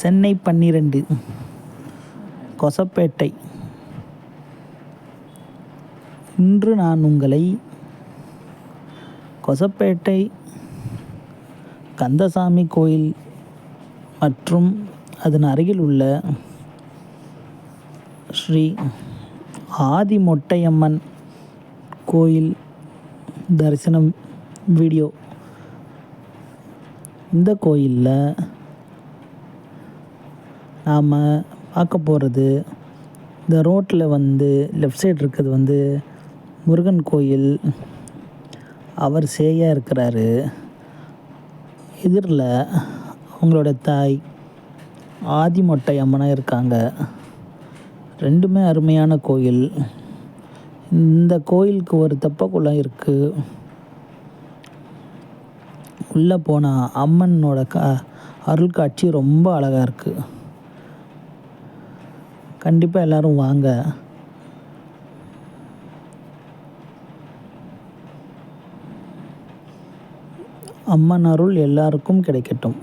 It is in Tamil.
சென்னை 12 கொசப்பேட்டை. இன்று நான் உங்களை கொசப்பேட்டை கந்தசாமி கோயில் மற்றும் அதன் அருகில் உள்ள ஸ்ரீ ஆதிமொட்டையம்மன் கோயில் தரிசனம் வீடியோ. இந்த கோயிலில் நாம் பார்க்க போகிறது, இந்த ரோட்டில் லெஃப்ட் சைடு இருக்கிறது முருகன் கோயில். அவர் சேயாக இருக்கிறாரு. எதிரில் அவங்களோட தாய் ஆதிமொட்டை அம்மனாக இருக்காங்க. ரெண்டுமே அருமையான கோயில். இந்த கோயிலுக்கு ஒரு தெப்பக்குளம் இருக்குது. உள்ளே போனால் அம்மனோட அருள் காட்சி ரொம்ப அழகாக இருக்குது. கண்டிப்பாக எல்லோரும் வாங்க. அம்மன் அருள் எல்லாருக்கும் கிடைக்கட்டும்.